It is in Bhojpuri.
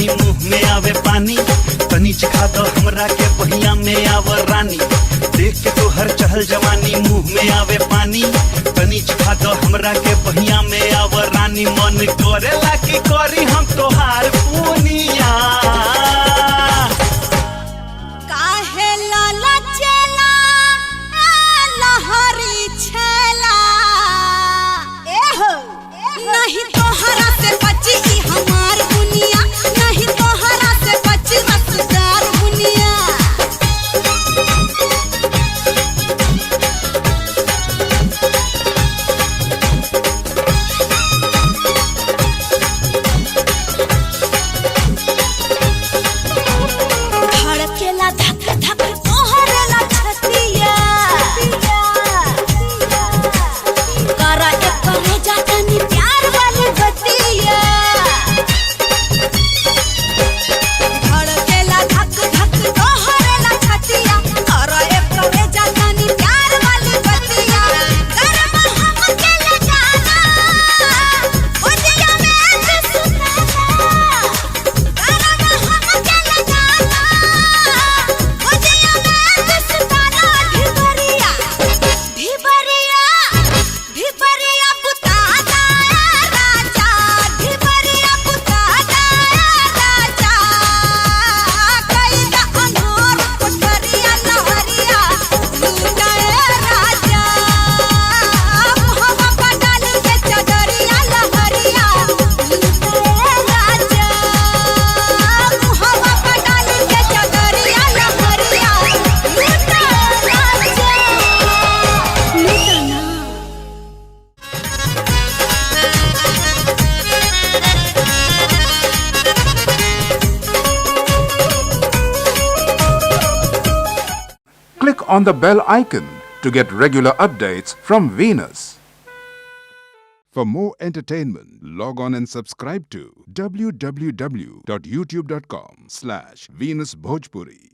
जवानी मुंह में आवे पानी, तनी चिखा दो हमरा के पहिया में आवर रानी। देख के तो हर चहल जवानी मुंह में आवे पानी, तनी चिखा दो हमरा के पहिया में आवर रानी। मन करेला की करी हम तोहार पुनिया, काहे लाला चेला लहरी छेला, एहो नहीं तोहरा से बची ई हमार दुनिया, नहीं तोहरा से बची रसदार दुनिया। धड़केला धक धक तोहरेला छतिया, करा एक करे जाता नी प्यार वाली बतिया। धड़केला धक धक तोहरेला छतिया, करा एक करे जाता नी प्यार वाली बतिया। करम हम के ले जाना उदिया में सुनाना, करम हम के ले जाना उदिया में सुनाना। ढिबरिया ढिबरिया ढिबरिया बुता दाया राजा, ढिबरिया बुता दाया राजा। कैदा अनोर कोठरिया लहरिया लूटाए राजा, मुहवा पर डाली के चदरिया लहरिया लूटाए राजा, मुहवा पर डाली के चदरिया लहरिया लूटाए राजा। लूटाना Click on the bell icon to get regular updates from Venus. For more entertainment, log on and subscribe to www.youtube.com/Venus Bhojpuri.